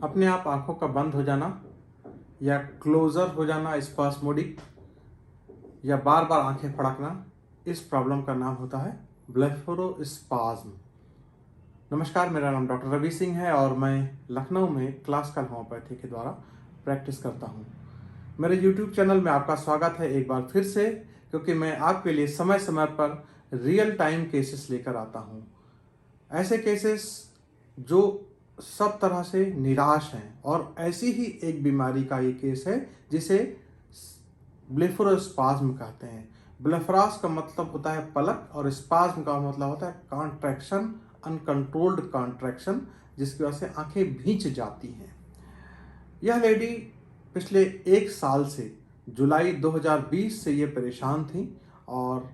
अपने आप आंखों का बंद हो जाना या क्लोजर हो जाना स्पास्मोडिक या बार बार आंखें फड़कना, इस प्रॉब्लम का नाम होता है ब्लेफरोस्पाज्म। नमस्कार, मेरा नाम डॉक्टर रवि सिंह है और मैं लखनऊ में क्लासिकल होम्योपैथी के द्वारा प्रैक्टिस करता हूँ। मेरे YouTube चैनल में आपका स्वागत है एक बार फिर से, क्योंकि मैं आपके लिए समय समय पर रियल टाइम केसेस लेकर आता हूँ। ऐसे केसेस जो सब तरह से निराश हैं, और ऐसी ही एक बीमारी का ये केस है जिसे ब्लेफरोस्पाज्म कहते हैं। ब्लेफरास का मतलब होता है पलक और स्पाज्म का मतलब होता है कॉन्ट्रैक्शन, अनकंट्रोल्ड कॉन्ट्रैक्शन, जिसकी वजह से आंखें भींच जाती हैं। यह लेडी पिछले एक साल से, जुलाई 2020 से ये परेशान थी और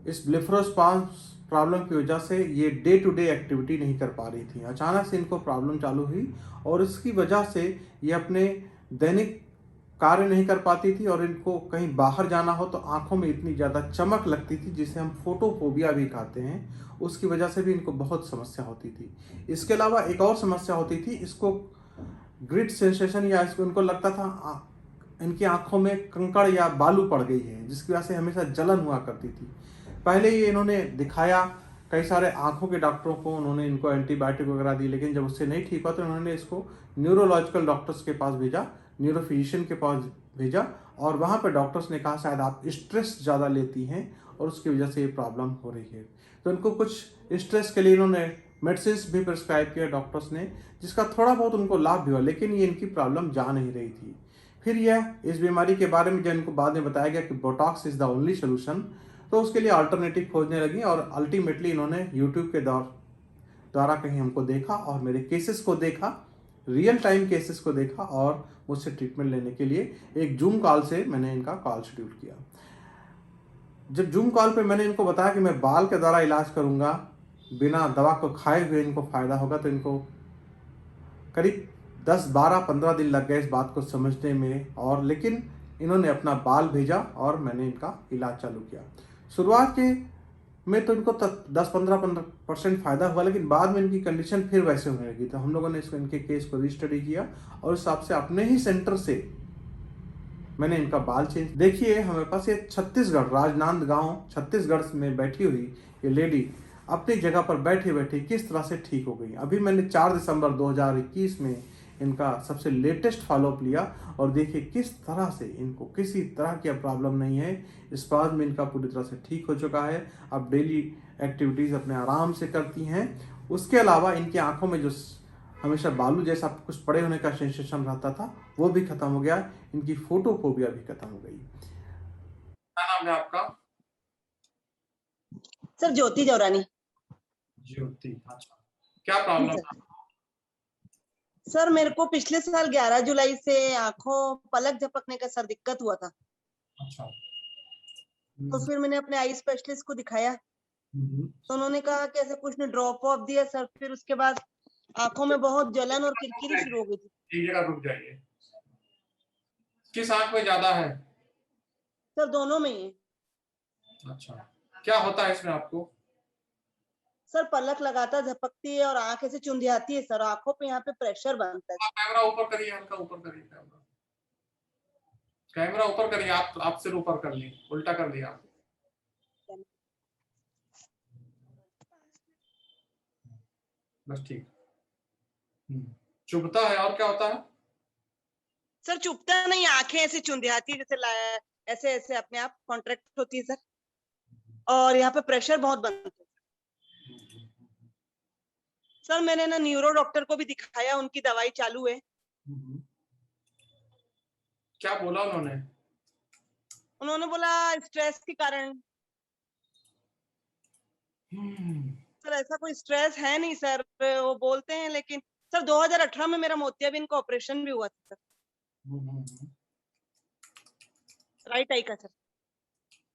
इस ब्लेफरोस्पाज्म प्रॉब्लम की वजह से ये डे टू डे एक्टिविटी नहीं कर पा रही थी। अचानक से इनको प्रॉब्लम चालू हुई और इसकी वजह से ये अपने दैनिक कार्य नहीं कर पाती थी, और इनको कहीं बाहर जाना हो तो आंखों में इतनी ज़्यादा चमक लगती थी जिसे हम फोटोफोबिया भी कहते हैं। उसकी वजह से भी इनको बहुत समस्या होती थी। इसके अलावा एक और समस्या होती थी, इसको ग्रिड सेंसेशन, या इसको इनको लगता था इनकी आंखों में कंकड़ या बालू पड़ गई है, जिसकी वजह से हमेशा जलन हुआ करती थी। पहले ये इन्होंने दिखाया कई सारे आंखों के डॉक्टरों को, उन्होंने इनको एंटीबायोटिक वगैरह दी, लेकिन जब उससे नहीं ठीक हुआ तो उन्होंने इसको न्यूरोलॉजिकल डॉक्टर्स के पास भेजा, न्यूरोफिजिशियन के पास भेजा, और वहाँ पर डॉक्टर्स ने कहा शायद आप स्ट्रेस ज़्यादा लेती हैं और उसकी वजह से ये प्रॉब्लम हो रही है। तो इनको कुछ स्ट्रेस के लिए इन्होंने मेडिसिन भी प्रिस्क्राइब किया डॉक्टर्स ने, जिसका थोड़ा बहुत उनको लाभ भी हुआ, लेकिन ये इनकी प्रॉब्लम जा नहीं रही थी। फिर यह इस बीमारी के बारे में जब इनको बाद में बताया गया कि Botox is the only solution, तो उसके लिए अल्टरनेटिव खोजने लगी और अल्टीमेटली इन्होंने यूट्यूब के द्वारा कहीं हमको देखा और मेरे केसेस को देखा, रियल टाइम केसेस को देखा, और मुझसे ट्रीटमेंट लेने के लिए एक जूम कॉल से मैंने इनका कॉल शेड्यूल किया। जब जूम कॉल पे मैंने इनको बताया कि मैं बाल के द्वारा इलाज करूंगा, बिना दवा को खाए हुए इनको फायदा होगा, तो इनको करीब 10, 12, 15 दिन लग गए इस बात को समझने में, और लेकिन इन्होंने अपना बाल भेजा और मैंने इनका इलाज चालू किया। शुरुआत के में तो इनको 10-15% फायदा हुआ, लेकिन बाद में इनकी कंडीशन फिर वैसे होने लगी। तो हम लोगों ने इसको, इनके केस को रिस्टडी किया और उस हिसाब से अपने ही सेंटर से मैंने इनका बाल चेंज। देखिए, हमारे पास ये छत्तीसगढ़, राजनांदगांव छत्तीसगढ़ में बैठी हुई ये लेडी अपनी जगह पर बैठे बैठे किस तरह से ठीक हो गई। अभी मैंने 4 दिसंबर 2021 में इनका सबसे लेटेस्ट फॉलोअप लिया, और देखिए किस तरह से इनको किसी तरह की प्रॉब्लम नहीं है। स्पाज्म में इनका पूरी तरह से ठीक हो चुका है। अब डेली एक्टिविटीज़ अपने आराम से करती हैं। उसके अलावा इनकी आंखों में जो हमेशा बालू जैसा कुछ पड़े होने का सेंसेशन रहता था, वो भी खत्म हो गया। इनकी फोटोफोबिया भी खत्म हो गई। क्या नाम है आपका? सर ज्योति जौरानी। ज्योति, अच्छा। क्या जी प्रॉब्लम सर। था? सर मेरे को पिछले साल 11 जुलाई से आंखों पलक झपकने का सर दिक्कत हुआ था। अच्छा। तो फिर मैंने अपने आई स्पेशलिस्ट को दिखाया, तो उन्होंने कहा कि ऐसे कुछ ने ड्रॉप ऑफ दिया सर। फिर उसके बाद आंखों में बहुत जलन और किरकिरी शुरू हो गई थी। एक जगह रुक जाइए। किस आंख में ज्यादा है? सर दोनों में ही है। अच्छा, क्या होता है इसमें आपको? सर पलक लगातार झपकती है और आंख ऐसे चुंधियाती है सर। आंखों पे यहाँ पे प्रेशर बनता है। कैमरा ऊपर करिए, हल्का ऊपर करिए। कैमरा ऊपर करिए, आप सिर ऊपर कर ली, उल्टा कर लिया आप। बस ठीक। चुभता है, और क्या होता है? सर चुभता नहीं, आंखें ऐसे चुंधियाती है, जैसे ऐसे ऐसे अपने आप कॉन्ट्रैक्ट होती है सर, और यहाँ पे प्रेशर बहुत बनता है। सर मैंने ना न्यूरो डॉक्टर को भी दिखाया, उनकी दवाई चालू है। क्या बोला उन्होंने? उन्होंने बोला स्ट्रेस के कारण। सर ऐसा कोई स्ट्रेस है नहीं सर, वो बोलते हैं, लेकिन सर 2018 में मेरा मोतियाबिंद का ऑपरेशन भी हुआ था सर, राइट आई का सर।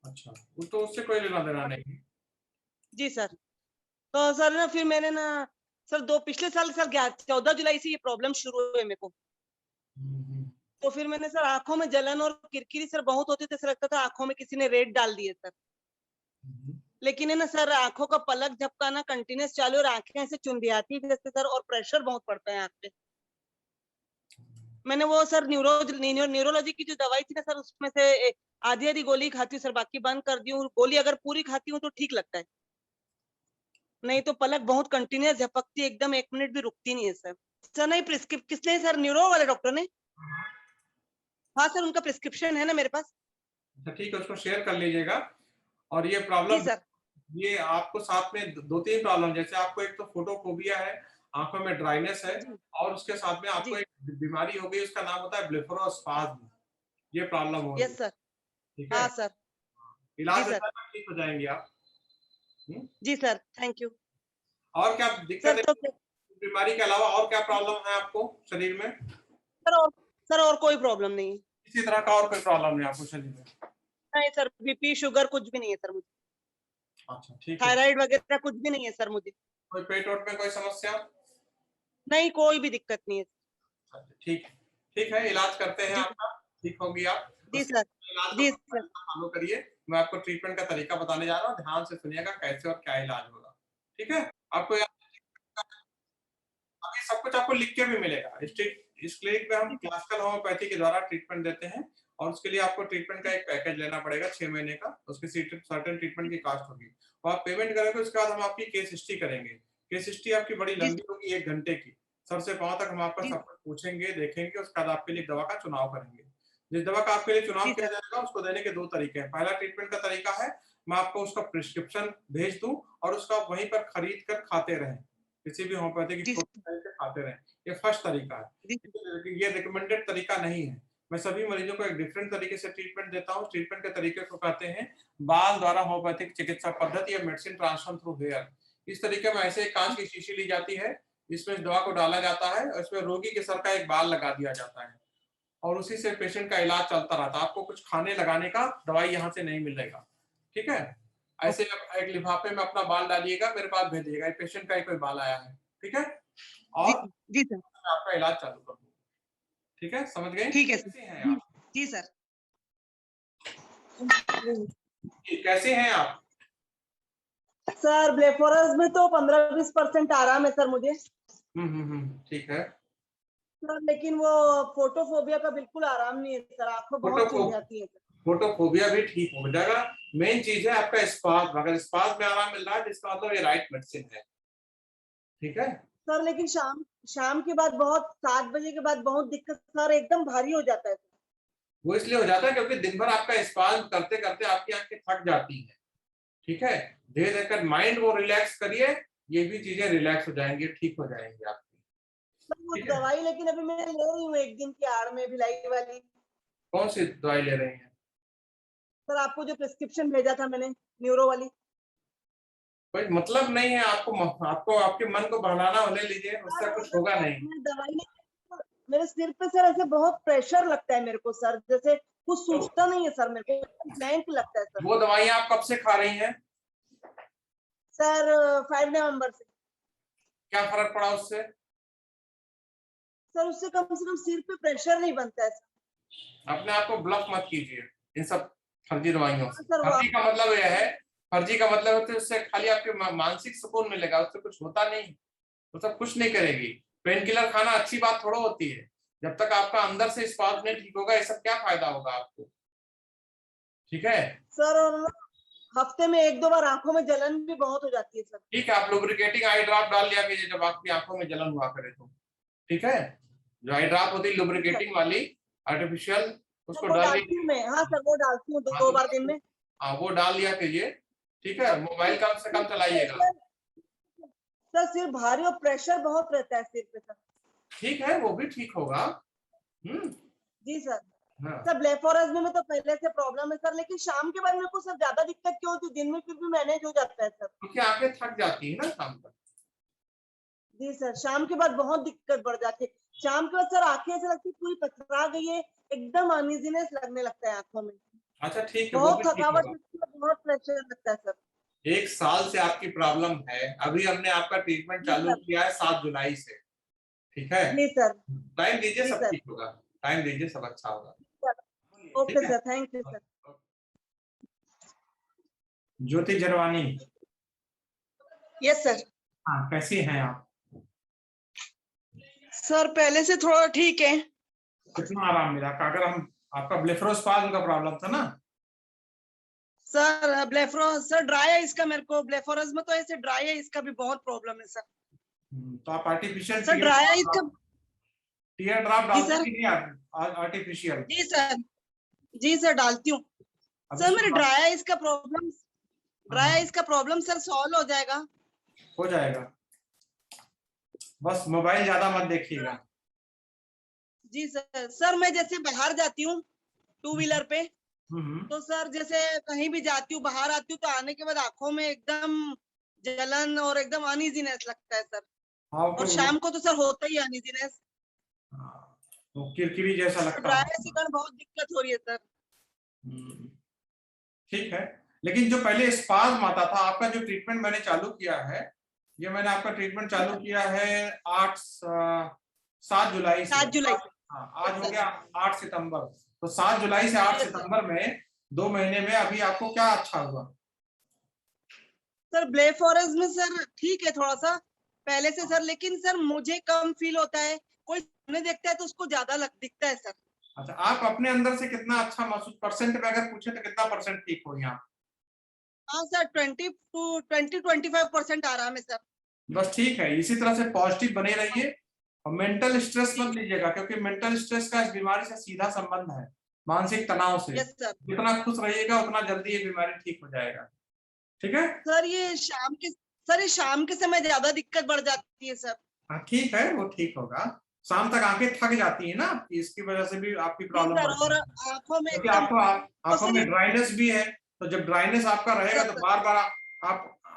अच्छा, वो तो उससे कोई लेना देना नहीं। जी सर। तो सर ना फिर मैंने ना सर पिछले साल सर 14 जुलाई से ये प्रॉब्लम शुरू हुई मेरे को। तो फिर मैंने सर आंखों में जलन और किरकिरी सर बहुत होती थी, ऐसा लगता था आंखों में किसी ने रेत डाल दिए सर। लेकिन है ना सर, आंखों का पलक झपकाना कंटिन्यूस चालू और आंखें ऐसे चुंधियाती जैसे सर, और प्रेशर बहुत पड़ता है आंख पे। मैंने वो सर न्यूरोलॉजी की जो दवाई थी ना सर, उसमें से आधी आधी गोली खाती हूँ सर, बाकी बंद कर दी हूँ। गोली अगर पूरी खाती हूँ तो ठीक लगता है, नहीं तो पलक बहुत कंटिन्यूस झपकती है एकदम, 1 मिनट भी रुकती नहीं है सर। सर नहीं प्रिस्क्रिप किसने सर? न्यूरो वाले डॉक्टर ने। हाँ सर, उनका प्रिस्क्रिप्शन है ना मेरे पास। अच्छा ठीक है, उसको शेयर कर लीजिएगा। और ये जी प्रॉब्लम, सर। ये आपको साथ में 2-3 प्रॉब्लम, जैसे आपको एक तो फोटोफोबिया है, आंखों में ड्राइनेस है, जी और उसके साथ में आपको जी। एक बीमारी हो गई, उसका नाम होता है ब्लेफरोस्पाज्म। ये प्रॉब्लम हो रही यस है, सर। ठीक है। हाँ सर। जी इलाज सर। होता है, ठीक हो जाएंगे आप। हम्म? जी सर, थैंक यू। और क्या दिक्कत सर है तो बीमारी के अलावा? और क्या प्रॉब्लम है आपको शरीर में? सर और सर और कोई प्रॉब्लम नहीं है। किसी तरह का और कोई प्रॉब्लम नहीं आपको शरीर में? नहीं सर, बीपी शुगर कुछ भी नहीं है सर मुझे। अच्छा ठीक है। थायराइड वगैरह कुछ भी नहीं है सर मुझे। कोई पेट वोट में कोई समस्या? नहीं, कोई भी दिक्कत नहीं है। अच्छा, ठीक है, ठीक है, इलाज करते हैं जी आपका, ठीक होगी आप। जी उसके सर। बाद इलाज को जी सर। फॉलो करिए। मैं आपको ट्रीटमेंट का तरीका बताने जा रहा हूँ, ध्यान से सुनिएगा कैसे और क्या इलाज होगा, ठीक है। आपको अभी सब कुछ आपको लिख के भी मिलेगा। इस क्लिनिक में हम क्लासिकल होम्योपैथी के द्वारा ट्रीटमेंट देते हैं, और उसके लिए आपको ट्रीटमेंट का एक पैकेज लेना पड़ेगा 6 महीने का। उसकी सर्टेन ट्रीटमेंट की कॉस्ट होगी, और आप पेमेंट करेंगे, उसके बाद हम आपकी केस हिस्ट्री करेंगे। केस हिस्ट्री आपकी बड़ी जी लंबी होगी, 1 घंटे की, सर से पांव तक हम आपका जी सब कुछ पूछेंगे, देखेंगे, उसके बाद आपके लिए दवा का चुनाव करेंगे। जिस दवा का आपके लिए चुनाव जी किया सर। जाएगा, उसको देने के 2 तरीके हैं। पहला ट्रीटमेंट का तरीका है, मैं आपको उसका प्रिस्क्रिप्शन भेज दूं और उसका वहीं पर खरीद कर खाते रहें, किसी भी होम्योपैथी की जी खाते रहें। ये फर्स्ट तरीका है। जी ये रिकमेंडेड तरीका नहीं है। मैं सभी मरीजों को एक डिफरेंट तरीके से ट्रीटमेंट देता हूँ। ट्रीटमेंट के तरीके को कहते हैं बाल द्वारा होम्योपैथिक चिकित्सा पद्धति या मेडिसिन ट्रांसफर थ्रू हेयर। इस तरीके में ऐसे एक कांच की शीशी ली जाती है, इसमें इस दवा को डाला जाता है, और इसमें रोगी के सर का एक बाल लगा दिया जाता है, और उसी से पेशेंट का इलाज चलता रहता है। आपको कुछ खाने लगाने का दवाई यहाँ से नहीं मिलेगा, ठीक है। ऐसे आप एक लिफाफे में अपना बाल डालिएगा, मेरे पास भेजिएगा, पेशेंट का ही कोई बाल आया है, ठीक है, जी और जी सर। आपका इलाज चालू कर दूंगा, ठीक है, समझ गए? ठीक है सर। कैसे हैं जी आप? जी सर। कैसे हैं आप? सर ब्लेफोरस में तो 15-20% आराम है सर मुझे ठीक है। सर, लेकिन वो फोटोफोबिया का बिल्कुल आराम नहीं है सर, आंखें बहुत फोटो चुभ जाती है सर। फोटोफोबिया भी ठीक हो जाएगा। मेन चीज है आपका स्पाज, अगर स्पाज में आराम मिल रहा है तो इसका मतलब ये राइट मेडिसिन है, ठीक है। सर लेकिन शाम शाम के बाद बहुत 7 बजे के बाद बहुत दिक्कत सर, एकदम भारी हो जाता है सर। वो इसलिए हो जाता है क्योंकि दिन भर आपका स्पाज करते करते आपकी आंखें थक जाती हैं, ठीक है। धीरे धीरे कर माइंड को रिलैक्स करिए, ये भी चीजें रिलैक्स हो जाएंगी, ठीक हो जाएंगी आपकी, सर वो ठीक है। दवाई लेकिन अभी मैं ले रही हूँ 1 दिन की आड़ में, भिलाई वाली। कौन सी दवाई ले रही हैं? सर आपको जो प्रिस्क्रिप्शन भेजा था मैंने, न्यूरो वाली। कोई मतलब नहीं है, आपको आपके मन को बहलाना हो, ले लीजिए, उससे कुछ होगा नहीं। मैं दवाई लेके मेरे सिर पे सर ऐसे बहुत प्रेशर लगता है मेरे को सर, जैसे कुछ तो सूझता नहीं है सर, मेरे को ब्लैंक लगता है सर। वो दवाइयां आप कब से खा रही हैं? सर 5 नवंबर से। क्या फर्क पड़ा उससे? सर उससे कम से कम सिर पे प्रेशर नहीं बनता है सर। अपने आप को ब्लफ मत कीजिए इन सब फर्जी दवाइयों से। सर फर्जी का मतलब यह है, फर्जी का मतलब होता है उससे खाली आपके मानसिक सुकून मिलेगा, उससे कुछ होता नहीं, वो सब कुछ नहीं करेगी। पेन किलर खाना अच्छी बात थोड़ा होती है, जब तक आपका अंदर से स्वास्थ्य नहीं ठीक होगा, ये सब क्या फायदा होगा आपको, ठीक है। सर और हफ्ते में 1-2 बार आंखों में जलन भी बहुत हो जाती है सर। ठीक है, आप लुब्रिकेटिंग आई ड्रॉप डाल लिया कीजिए जब आपकी आंखों में जलन हुआ करे तो, ठीक है। जो आई ड्रॉप होती है लुब्रिकेटिंग वाली, आर्टिफिशियल, उसको वो डाल डालती हूँ लीजिए। मैं, हाँ सर वो डालती हूँ हाँ 2 बार दिन तो में। हाँ, वो डाल लिया कीजिए, ठीक है। मोबाइल कम से कम चलाइएगा। सर सिर भारी और प्रेशर बहुत रहता है सिर पे सर। ठीक है, वो भी ठीक होगा। जी सर। हाँ, सर ब्लेफोरस में तो पहले से प्रॉब्लम है सर, लेकिन शाम के बाद मेरे को सर ज्यादा दिक्कत क्यों होती है? दिन में फिर भी मैनेज हो जाता है सर। क्योंकि आंखें थक जाती है ना शाम तक। जी सर, शाम के बाद बहुत दिक्कत बढ़ जाती है। शाम के बाद सर आंखें ऐसे लगती है पूरी पथरा गई है, एकदम अनइजीनेस लगने लगता है आंखों में। अच्छा ठीक है, वो बहुत भी ठीक थकावट होगा। लगती है, बहुत प्रेशर लगता है सर। 1 साल से आपकी प्रॉब्लम है, अभी हमने आपका ट्रीटमेंट जी चालू सर। किया है 7 जुलाई से, ठीक है। जी सर। टाइम दीजिए, जी सब सर। ठीक होगा, टाइम दीजिए, सब अच्छा होगा, ठीक ओके है। Sir, thank you sir. Jyoti Zarwani, yes sir. हाँ कैसी हैं आप? सर पहले से थोड़ा ठीक है। कितना आराम मिला? अगर हम आपका ब्लेफरोस्पाज्म का प्रॉब्लम था ना? सर सर ड्राई आइज का मेरे को ब्लेफोरस में तो ऐसे ड्राई आइज का भी बहुत प्रॉब्लम है सर। तो आप आर्टिफिशियल सर ड्राई आइज का टीयर ड्रॉप जी डालते सर। कि नहीं? आर्टिफिशियल? जी सर डालती हूँ। अब सर मेरे इसको ड्राई आइज का प्रॉब्लम सर सॉल्व हो जाएगा? हो जाएगा। बस मोबाइल ज्यादा मत देखिएगा। जी सर। सर मैं जैसे बाहर जाती हूँ टू व्हीलर पे, तो सर जैसे कहीं भी जाती हूँ बाहर आती हूँ तो आने के बाद आंखों में एकदम जलन और एकदम अनइजीनेस लगता है सर। हाँ, और शाम को तो सर होता ही अनइजीनेस। तो किरकिरी जैसा लगता ड्राई है। से कारण बहुत दिक्कत हो रही है सर। ठीक है, लेकिन जो पहले स्पाज्म आता था, आपका जो ट्रीटमेंट मैंने चालू किया है, ये मैंने आपका ट्रीटमेंट चालू किया है 7 जुलाई से। 7 जुलाई से। हाँ, आज हो गया 8 सितंबर। तो 7 जुलाई से 8 यस सर। सितंबर में 2 महीने में अभी आपको क्या अच्छा हुआ? सर ब्लेफोरस में सर ठीक है थोड़ा सा पहले से सर, लेकिन सर मुझे कम फील होता है। कोई सामने देखता है तो उसको ज्यादा दिखता है सर। अच्छा, आप अपने अंदर से कितना अच्छा महसूस, परसेंट में अगर पूछे तो कितना परसेंट ठीक हो यहाँ? हाँ सर 20-25% आराम है सर। बस ठीक है, इसी तरह से पॉजिटिव बने रहिए और मेंटल स्ट्रेस मत लीजिएगा, क्योंकि मेंटल स्ट्रेस का इस बीमारी से सीधा संबंध है, मानसिक तनाव से। Yes sir. जितना खुश रहिएगा उतना जल्दी ये बीमारी ठीक हो जाएगा। ठीक है? सर ये शाम के समय ज्यादा दिक्कत बढ़ जाती है सर। हाँ ठीक है, वो ठीक होगा। शाम तक आंखें थक जाती है ना आपकी, इसकी वजह से भी आपकी जी प्रॉब्लम सर। बढ़ती और है, आंखों में क्योंकि एकदम आपको और आंखों सर में ड्राइनेस भी है। तो जब ड्राइनेस आपका रहेगा सर तो बार बार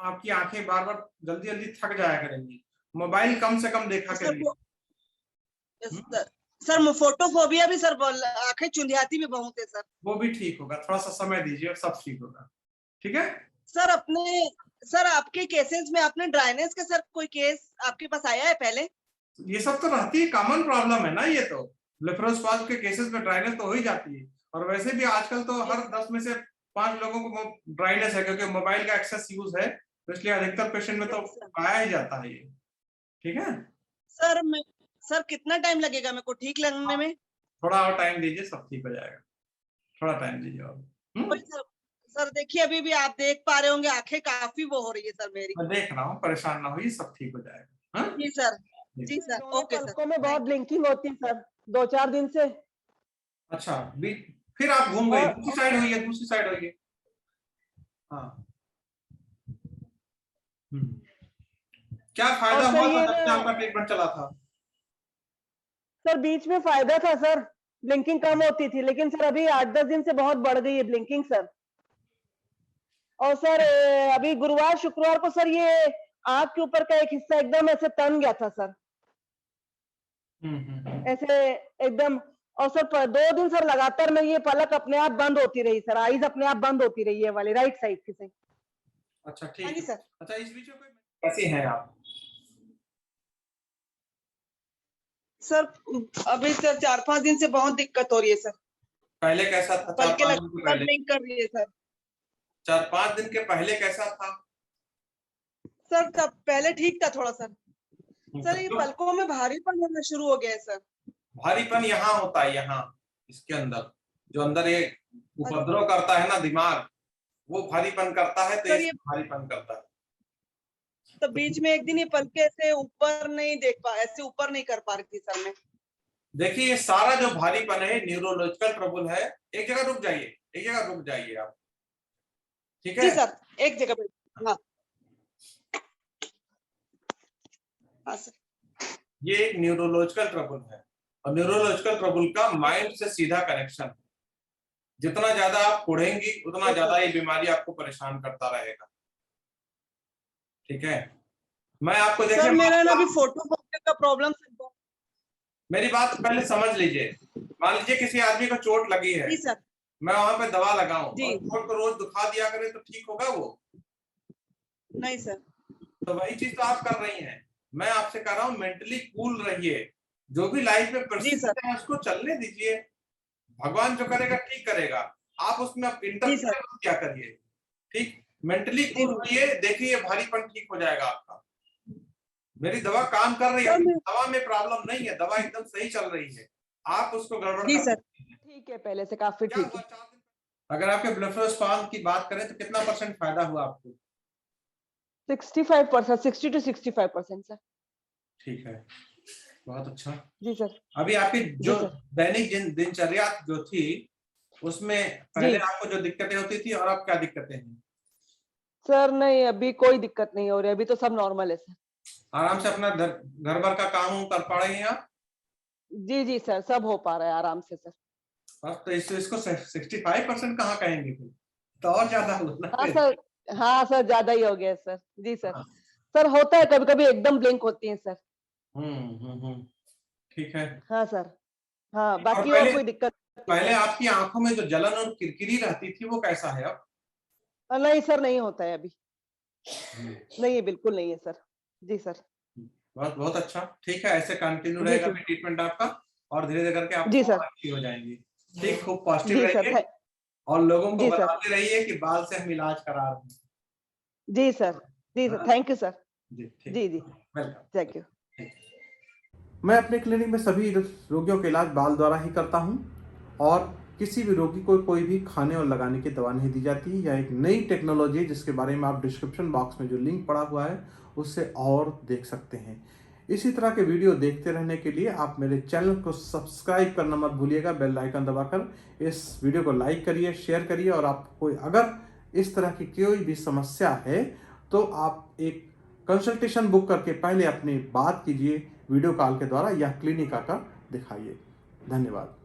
आपकी आंखें बार बार जल्दी जल्दी थक जाया करेंगी। मोबाइल कम से कम देखा सर करिए। सर सर फोटोफोबिया भी सर, आंखें चुंधियाती भी बहुत है सर। वो भी ठीक होगा, थोड़ा सा समय दीजिए, सब ठीक होगा। ठीक है? सर आपके केसेस में आपने ड्राइनेस का सर कोई केस आपके पास आया है पहले? ये सब तो रहती है, कॉमन प्रॉब्लम है ना ये तो। ब्लेफरोस्पाज्म के केसेस में ड्राइनेस तो हो ही जाती है, और वैसे भी आजकल तो हर 10 में से 5 लोगों को ड्राइनेस है, क्योंकि मोबाइल का एक्सेस यूज है, तो इसलिए अधिकतर पेशेंट में तो पाया ही जाता है ये। ठीक है? सर कितना टाइम लगेगा मेरे को ठीक लगने में? थोड़ा और टाइम दीजिए, सब ठीक हो जाएगा। थोड़ा टाइम दीजिए और। सर देखिए अभी भी आप देख पा रहे होंगे आंखें काफी वो हो रही है सर मेरी। मैं देख रहा हूँ, परेशान ना होइए, सब ठीक हो जाएगा। हाँ? जी सर। जी सर ओके सर। पलकों में बहुत ब्लिंकिंग होती है सर 2-4 दिन से। अच्छा, फिर आप घूम गई, और दूसरी साइड होइए, दूसरी साइड होइए। हाँ। क्या फायदा और सर हुआ था ये जब से आपका ट्रीटमेंट चला था? सर बीच में फायदा था सर, ब्लिंकिंग कम होती थी, लेकिन सर अभी 8-10 दिन से बहुत बढ़ गई है ब्लिंकिंग सर। और सर अभी गुरुवार शुक्रवार को सर ये आंख के ऊपर का एक हिस्सा एकदम ऐसे तन गया था सर, ऐसे एकदम। और सर 2 दिन सर लगातार में ये पलक अपने आप बंद होती रही सर, आईज अपने आप बंद होती रही है वाली राइट साइड की से। अच्छा हाँ ठीक जी है। सर। अच्छा, इस बीच में कैसे हैं आप? सर अभी सर 4-5 दिन से बहुत दिक्कत हो रही है सर। पहले कैसा था? पलके 4-5 दिन के लगातार पहले? ब्लिंक कर रही है सर। 4-5 दिन के पहले कैसा था? सर तब पहले ठीक था थोड़ा सर। सर ये पलकों में भारीपन होना शुरू हो गया है सर। भारीपन यहाँ होता है, यहाँ इसके अंदर जो अंदर ये उपद्रव करता है ना दिमाग, वो भारीपन करता है, तो सर ये ये भारीपन करता है। तो बीच में एक दिन ये पलके ऐसे ऊपर नहीं ऐसे ऊपर नहीं कर पा रही थी सर मैं। देखिए, ये सारा जो भारीपन है न्यूरोलॉजिकल ट्रबल है। एक जगह रुक जाइए, एक जगह रुक जाइए आप। ठीक है? जी सर एक जगह पे। हाँ हाँ सर। ये एक न्यूरोलॉजिकल ट्रबल है, और न्यूरोलॉजिकल ट्रबल का माइंड से सीधा कनेक्शन है। जितना ज्यादा आप पढ़ेंगी उतना ज्यादा ये बीमारी आपको परेशान करता रहेगा। ठीक है? मैं आपको देखिए, सर मेरा ना अभी फोटोफोबिया का प्रॉब्लम। मेरी बात पहले समझ लीजिए। मान लीजिए किसी आदमी को चोट लगी है, जी सर। मैं वहां पे दवा लगाऊं जी। और चोट को रोज दुखा दिया करे, तो ठीक होगा वो? नहीं सर। तो वही चीज तो आप कर रही हैं। मैं आपसे कह रहा हूँ मेंटली कूल रहिए, जो भी लाइफ में परिस्थिति है उसको चलने दीजिए। भगवान जो करेगा ठीक करेगा, आप उसमें इंटरफेयर क्या करिए। ठीक? मेंटली कूल रहिए, देखिए भारीपन ठीक हो जाएगा आपका। मेरी दवा काम कर रही है, दवा में प्रॉब्लम नहीं है, दवा एकदम सही चल रही है। आप उसको गड़बड़ जी कर सर। सकते हैं। ठीक है, पहले से काफी क्या ठीक हुआ है। 4 दिन? अगर आपके ब्लेफारोस्पाज्म की बात करें तो कितना % फायदा हुआ आपको? 65%, 60 to 65% सर। ठीक है, बहुत अच्छा। जी सर। अभी आपकी जी जो सर। दैनिक दिनचर्या जो थी, उसमें पहले जी आपको जो दिक्कतें होती थी और अब क्या दिक्कतें हैं? सर, नहीं अभी कोई दिक्कत नहीं हो रही, अभी तो सब नॉर्मल है सर। आराम से अपना घर भर का काम कर पा रही हैं आप? जी जी सर, सब हो पा रहा है आराम से सर। बस तो इसको 65% कहाँ कहेंगे फिर? तो और ज्यादा होना हाँ है। सर। हाँ सर, ज्यादा ही हो गया सर। जी सर। हाँ। सर होता है कभी कभी एकदम ब्लिंक होती है सर। ठीक है। हाँ सर। हाँ, और बाकी और पहले कोई दिक्कत नहीं पहले सर। आपकी आंखों में जो जलन और किरकिरी रहती थी वो कैसा है अब? नहीं सर, नहीं होता है अभी। हम्म, नहीं है, बिल्कुल नहीं है सर। जी सर। बहुत बहुत अच्छा। ठीक है, ऐसे कंटिन्यू जी रहेगा सर। भी ट्रीटमेंट आपका और धीरे धीरे करके आप जी और सर। अच्छी हो जाएंगी। ठीक, खूब पॉजिटिव जी सर। रहिए और लोगों को जी सर। बताते रहिए कि बाल से हम इलाज करा रहे हैं। जी सर। जी सर, हाँ? Thank you sir. जी ठीक, जी जी, वेलकम। Thank you. मैं अपने क्लिनिक में सभी रोगियों का इलाज बाल द्वारा ही करता हूं और किसी भी रोगी को कोई भी खाने और लगाने की दवा नहीं दी जाती। यह एक नई टेक्नोलॉजी है जिसके बारे में आप डिस्क्रिप्शन बॉक्स में जो लिंक पड़ा हुआ है उससे और देख सकते हैं। इसी तरह के वीडियो देखते रहने के लिए आप मेरे चैनल को सब्सक्राइब करना मत भूलिएगा, बेल आइकन दबाकर इस वीडियो को लाइक करिए, शेयर करिए और आपको अगर इस तरह की कोई भी समस्या है तो आप एक कंसल्टेशन बुक करके पहले अपनी बात कीजिए वीडियो कॉल के द्वारा या क्लिनिक आकर दिखाइए। धन्यवाद।